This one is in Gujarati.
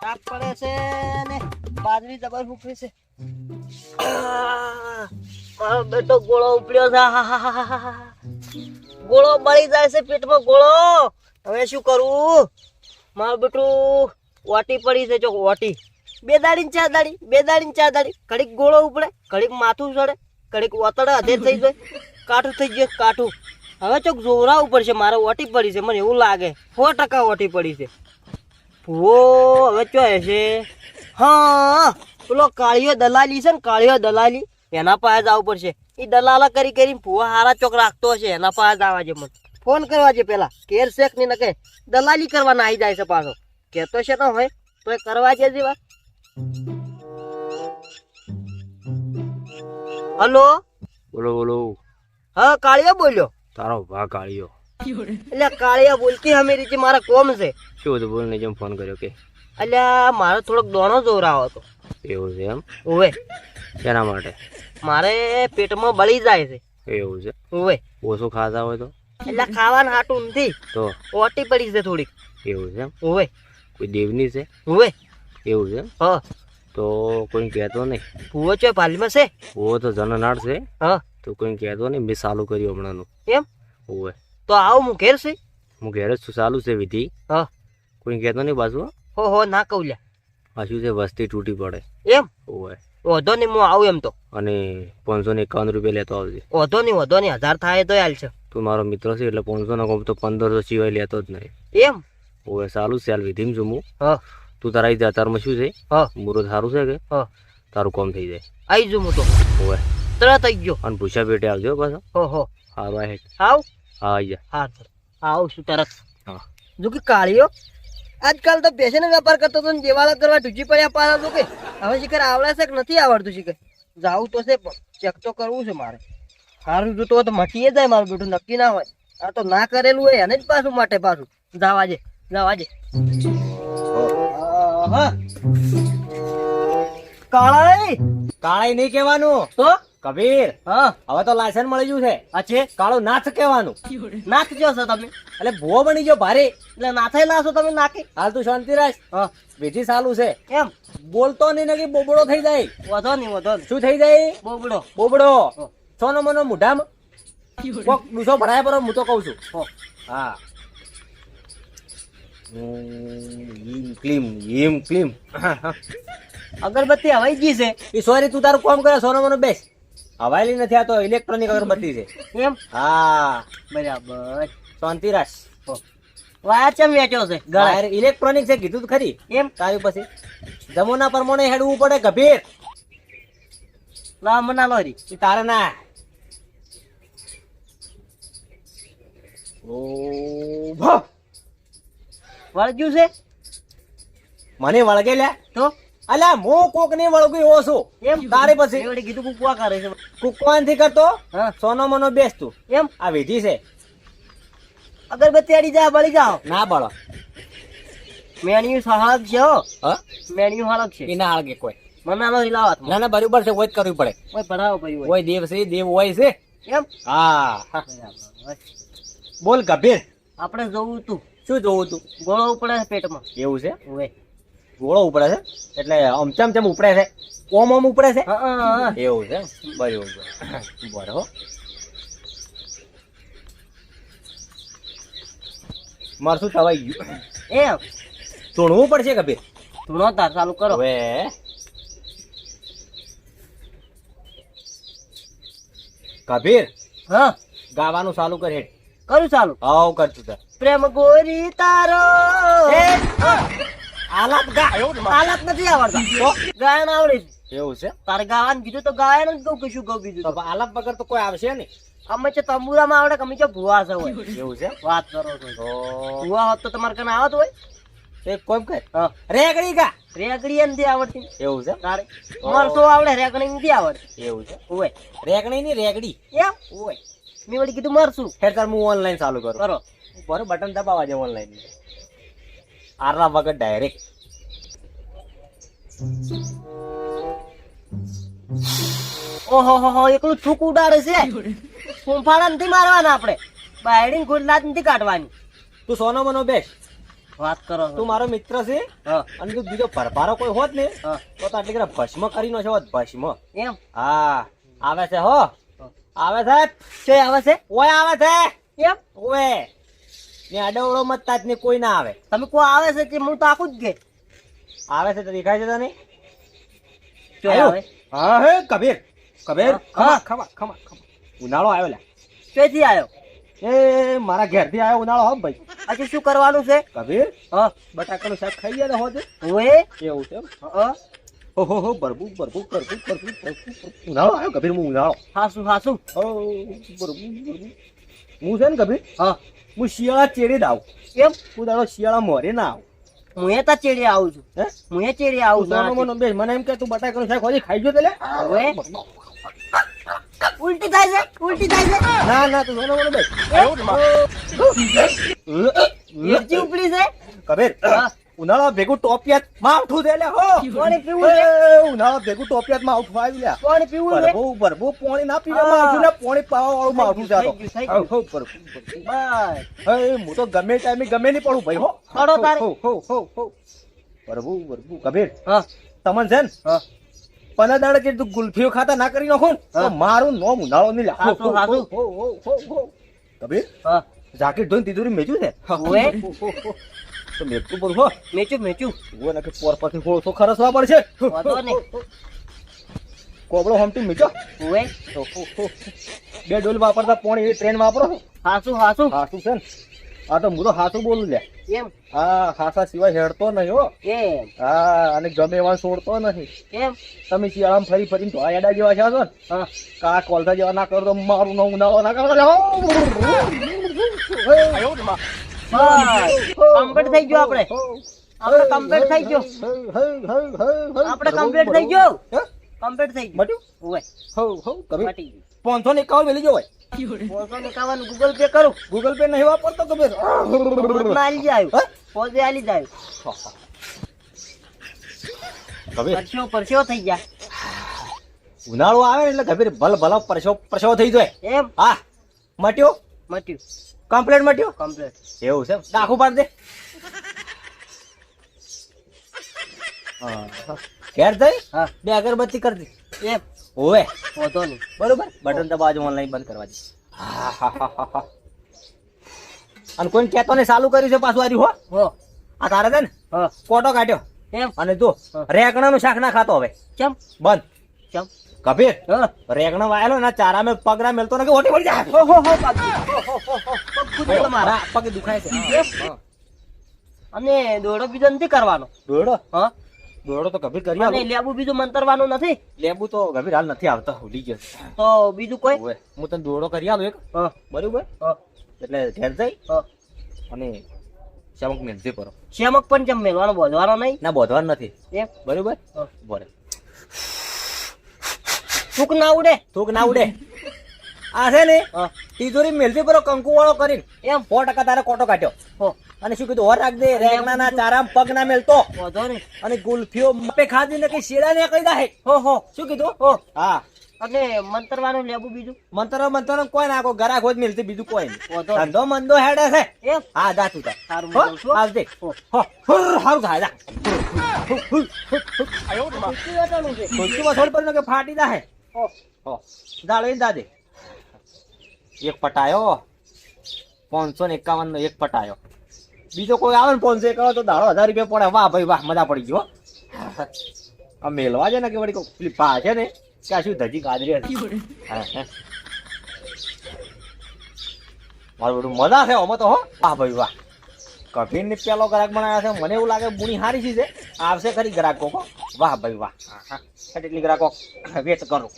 તાપ પડે છે ને બાજરી જબર ફૂકરી છે. મારો બેટો ગોળો ઉપડ્યો છે. ગોળો બળી જાય છે પેટમાં ગોળો. હવે શું કરું? મારું બેટું વાટી પડી છે. જો વાટી બે દાડી ચાર દાડી ઘડીક ગોળો ઉપડે, ઘડીક માથું ચડે, ઘડીક ઓતડે અધેર થઈ જાય, કાઠું થઈ ગયું કાઠું. હવે ચોક જોરા ઉપર છે મારે ઓટી પડી છે. મને એવું લાગે 100% ઓટી પડી છે. ભૂવો હવે ચો છે. હા પેલો કાળિયો દલાલી છે ને, કાળિયો દલાલી એના પાસે જવું પડશે. એ દલાલા કરી કરીને ભૂવા હારા ચોક રાખતો હશે. એના પાસે જવા છે. મને ફોન કરવા છે પેલા કેર શેક ની નકે દલાલી કરવાના આવી જાય છે પાછો. કેતો છે તો હોય તો એ કરવા છે વાત. હલો બોલો બોલો. હા કાળિયો બોલ્યો. તારો ભા કાળિયો. એટલે કાળિયા બોલતી અમે રીતે મારા કોમ છે. શું હતું બોલ ને જેમ ફોન કર્યો કે? એટલે મારો થોડોક દોણો જોરાવો હતો. એવું છે એમ? ઓવે શેના માટે? મારે પેટમાં બળી જાય છે. એવું છે? ઓવે ઓછું ખાતા હોય તો? એટલે ખાવાનું હાટું નથી, તો ઓટી પડી છે થોડીક. એવું છે એમ? ઓવે કોઈ દેવની છે? ઓવે એવું છે એમ? હા તો કોઈ કહેતો નહીં? ભૂવો છે પાલીમાં છે. ઓ તો જનનાળ છે. હા તો કોઈ કહેતો નહીં. મેં ચાલુ કર્યું હમણાંનું. એમ? ઓવે તો આવું હું ઘેર છે. હું ઘેર જ છું. ચાલુ છે વિધિ. હા કોઈ કહેતો નહીં પાછું. હો ના કહું લ્યા. પાછું છે વસ્તી તૂટી પડે. એમ ઓવે વધો નહીં હું આવું એમ તો. અને 551 રૂપિયા લેતો આવજે. વધો નહીં 1000 થાય તો હાલ છે. તું મારો મિત્ર છે એટલે 500 ના કોમ તો 1500 સિવાય લેતો જ નહીં. એમ? ઓવે ચાલુ છે. હાલ વિધિમ છું હું. હા તું તારા આવી જા. તારમાં શું છે? હા મુહૂર્ત સારું છે કે? હા તારું કામ થઈ જાય. આવી જુ હું તો ઓવે તરત આવી ગયો. અને ભૂસા પેટે આવજો પાછો. હો સારું આ આવ હા આવી જા. હા આવું છું તરત. હા જો કે કાળિયો આજકાલ તો પેશેનો વેપાર કરતો હતો ને દેવાળા કરવા ઢૂજી પડ્યા પાછા તો કે હવે શિખર આવડે છે કે નથી આવડતું શિખર. જાવું તો છે પણ ચેક તો કરવું છે મારે. સારું જોતો તો મટીએ જાય મારું બેટું નક્કી ના હોય. આ તો ના કરેલું હોય એને જ પાછું માટે પાછું જવાજે. કાળાઈ નહીં કહેવાનું તો કબીર. હા હવે તો લાયસન્સ મળી ગયું છે. આ છે કાળો નાથ કહેવાનું. નાખજો છો તમે. એટલે ભૂવો બની ગયો ભારે. એટલે નાથાઈ લાશો તમે નાખી. હાલ તું શાંતિ રાખ. હા વિધિ ચાલુ છે. એમ બોલતો નહીં ને કે બોબડો થઈ જાય. વધો નહીં શું થઈ જાય? બોબડો. બોબડો. સોનો મનો મુઢામાં કોક ડૂસો ભરાય પર હું તો કઉ છું. હા ઈમ ક્લીમ. અગરબત્તી હવાઈ ગઈ છે. એ સોરી તું તારું કામ કરે. સોનો મનો બેસ. હવાયેલી નથી. આ તો ઇલેક્ટ્રોનિક અગરબત્તી છે. એમ હા બરાબર. શાંતિ રાખ. વાયા ચમ વેચ્યો છે ગળાએ. ઇલેક્ટ્રોનિક છે કીધું તો ખરી. એમ તારી પછી જમુના પ્રમાણે હેડવું પડે ગભીર. લા મના લોરી. એ તારે ના. વળગ્યું છે મને વળગે લ્યા. તો અલ્યા હું કોક ની વળગું એવો છું. એમ તારે પછી એવડે કીધું કુકવા કરે છે. કુકવાન થી કરતો. હા સોનો મનો બેસ તું. એમ આ વિધિ છે. અગરબત્તી અડી જા બળી જાઓ. ના બળો. મેન્યુ હળક છે હો. હા મેન્યુ હળક છે. એ ના હળગે કોઈ. મનાનો હિલાવત ના ના બરોબર છે. હોય જ કરવી પડે. કોઈ ભરાવો પડી હોય હોય દેવ છે. દેવ હોય છે. એમ હા બરાબર. બોલ ગભીર. આપણે જોવું તું શું જોવું તું? ગોળો ઉપડે છે પેટમાં. એવું છે? ઓય ગોળો ઉપડે છે એટલે ચમ ઉપડે છે. ઓમ ઉપડે છે. હા એવું છે બરોબર. બરો મારશું તવાઈ ગયું. એમ તોડવું પડશે કબીર. ધૂણો તાર ચાલુ કરો. હવે કબીર હા ગાવાનું ચાલુ કર હેડ. કરું ચાલુ. આવ કરતું તાર. પ્રેમ ગોરી તારો આલાપ ગા. હાલત નથી આવડતા. ગાયન આવડે છે. એવું છે? તારે ગાવાનું કીધું તો ગાયન જ કહું કે શું કહું બીજું તો તો. આલાપ વગર તો કોઈ આવશે નહીં. અમે છે તંબુરામાં આવડે કે અમે છે ભુવા છે હોય. એવું છે? વાત કરો છો તો ભુવા હોત તો તમારે કને આવત હોય. એક કોમ કર. હા રેગડી ગા. રેગડી એ નથી આવડતી. એવું છે? તારે મરસો આવડે રેગડી નથી આવડતી. એવું છે? ઓય રેગડી ની રેગડી. એમ ઓય મેં વળી કીધું મરશું. હેડ તાર હું ઓનલાઈન ચાલુ કરું. કરો બરોબર બટન દબાવવા છે ઓનલાઈન. આરા વગર ડાયરેક્ટ. ઓહો હો એકલું થૂક ઉડાડે છે. ફૂંફાડા નથી મારવાના આપણે. બાયડીને ગોળલાત નથી કાઢવાની. તું સોનો મનો બેસ. વાત કરો છો. તું મારો મિત્ર છે હા અને તું બીજો ભરભારો કોઈ હોત ને હા તો આટલી ઘણા ભસ્મ કરી નો છે હોત, ભસ્મ. એમ હા આવે છે હો, આવે છે, શું આવે છે ઓય આવે છે, એમ ઓય ને અડવડો મત તાજ ને કોઈ ના આવે. તમે કોઈ આવે છે કે હું તો આખું જ ગઈ આવે છે તો દેખાય છે તને? શું આવ્યો? આવે હા હે કબીર, કબીર, હા. ખમા ખમા ખમા. ઉનાળો આવ્યો લે. ક્યાંથી આવ્યો એ મારા ઘેરથી આવ્યો ઉનાળો, હો ભાઈ. આજે શું કરવાનું છે કબીર હા બટાકાનું શાક ખાઈ ગયા હોત ઓએ એવું છે એમ? હા ઓહો બરબુ બરબુ બરબુ બરબુ બરબુ. ઉનાળો આવ્યો કબીર, હું ઉનાળો. હાસું હાસું ઓ બરબુ બરબુ. હું છે ને કબીર, હા હું શિયાળા ચેડી જ આવું. એમ હું તારો શિયાળા મોરે ના આવું. હું એ તા ચેડી આવું છું હે હું એ ચેડી આવું તું સોનો છું મોનો બેસ, મને એમ કે તું બટાકાનું શાક હોજી ખાઈ ગયો તે લે. ઓએ ઉલટી થાય છે ઉલટી થાય છે ના ના તું સોનો મોનો બેસ. મિરચી ઉપડી છે કબીર હા ઉનાળા ભેગું ટોપિયાત માવઠું દે લે હો. પાણી પીવું છે એ, ઉનાળા ભેગું ટોપિયાત માવઠું આવી લે. પાણી પીવું છે ભરભું ભરભું પાણી ના પીવે, હા. માવઠું ને પાણી પાવા વાળું માવઠું છે આ તો. થઈ ગયું, થઈ ગયું. હઉ, હઉ, ભરભું, ભરભું. બસ હે, હું તો ગમે ટાઈમે ગમે નહીં પડું ભાઈ હો. પડો તારે. હઉ, હઉ, હઉ, હઉ. ભરભું, ભરભું. કબીર હા તમને છે ને હા 15 દાડે કે તું ગુલ્ફીઓ ખાતા ના કરી નાખો ને તો હા. મારું નોમ ઉનાળો નહીં લે. હઉ, હાચું, હઉ, હાચું. હઉ, હઉ, હઉ, હઉ. કબીર હા જાકેટ ધોઈને તિજોરી મેચ્યું છે? ઓએ તો મેચતું પડું હો. મેચું મેચું જુઓ ને કે પોર પરથી થોડો ખરસવા પડશે. વાંધો નહીં. કોબળો હમટી મીચો. ઓએ બે ડોલ વાપરતા પોણી એ ટ્રેન વાપરો. હાસું હાસું હાસું છે ને, આ તો હું તો હાસું બોલું લે. એમ હા હાસા સિવાય હેડતો નહીં હો. એમ હા અને ગમે એવા છોડતો નથી. એમ તમે શિયાળામાં ફરી ફરીને તો આડા જેવા છો ને, હા કા કોલસા જેવા ના કરો તો મારું નામ ઉનાળો ના કરો. કમ્પ્લીટ થઈ ગયો આપણે આપણે કમ્પ્લીટ થઈ ગયો આપણે કમ્પ્લીટ થઈ ગયો કમ્પ્લીટ થઈ ગયો મટ્યું? ઓએ હઉ, હઉ, કબીર. મટી 551 મેલી જો હોય. ગયું 551 ગૂગલ પે કરું ગૂગલ પે નહીં વાપરતો કબીર. માં આલી જાય હે? પોતે આલી જાય કબીર પરસ્યો પરસ્યો થઈ ગયા ઉનાળો આવે ને એટલે કબીર ભલ ભલો પરસેવો થઈ જાય. એમ હા મટ્યો, મટ્યું કમ્પ્લેટ મટ્યો. કમ્પ્લીટ એવું છે? ડાખું પાડ દે. હા ઘેર જઈ હા બે અગરબત્તી કરી દે. એમ ઓવે વાંધો નહીં બરોબર, બટન દબાવજો, ઓનલાઈન બંધ કરવા દે. અને કોઈ કહેતો ને ચાલુ કર્યું છે પાછું આર્યું હો. હો આ તારે છે ને હા કોટો કાઢ્યો એમ અને જો હા. રેગણાનું શાક ના ખાતો હવે, કેમ બંધ. કેમ કબીર હા રેગણો વાયેલો ને ચારા મેં પગ ના મેલતો ને કે ઓટી પડી જાય. હો હો હો બાપજી. હો હો હો પગ ફૂટી તમારા હા, પગ દુખાય છે. એમ? હા. અને દોડો બીજો નથી કરવાનો દોડો હા દોડો તો કબીર કરી અને આલો. લેબુ બીજું મંતરવાનું નથી લેબુ તો કબીર હાલ નથી આવતા, ભૂલી ગયો છે. તો બીજું કોઈ ઓવે, હું તને દોડો કરી આલું એક, હા બરોબર? હા એટલે ઘેર જઈ હા અને શામક મેલજે પરો. શેમક પણ જેમ મેલવાનો બોલવાનો નહીં ના બોધવાનું નથી, એમ બરોબર? હા. બોરે થૂક ના ઉડે થૂક ના ઉડે. આ છે ને હા તિજોરી મેલજે પરો કંકુ વાળો કરીને એમ 100% તારે કોટો કાઢ્યો. હો અને શું કીધું ઓર રાખ દે, રેગણા ના ચારામાં પગ ના મેલતો. વાંધો નહીં અને ગુલ્ફીઓ મપે ખાધી ને કઈ શેડા ને કહી દે. હો હો શું કીધું? હો હા અને મંતરવાનું લેબુ બીજું મંતરો કોઈ ના ગરા ખોજ મિલતી, બીજું કોઈ નહીં. વાંધો નહીં. ધંધો મંદો હેડે છે. એમ હા જા તું તાર. સારું હો, હું જાઉં છું. આવજે. હો. હો, હુર, હારું થાય જા. કેટલી વાટાણું છે ખુરશીમાં થોડી પડી ને કે ફાટી જાય. હો હો, દાળો દાદે એક પટાયો 551 નો એક પટાયો. બીજો કોઈ આવે ને 551 તો દાડો 1000 રૂપિયા પડે. વાહ ભાઈ વાહ, મજા પડી ગયો. આ મેલવા છે ને કે વળી પેલી પા છે ને કે શું ધજી ગાજરી હતી. હા, હા. મારું બધું મજા છે આમાં તો હો. વાહ ભાઈ વાહ, કભીર ને પેલો ગ્રાહક બનાવ્યા છે. મને એવું લાગે બુણી હારી છે, આવશે ખરી ગ્રાહકો. વાહ ભાઈ વાહ. એટલી ગ્રાહકો વેચ કરું.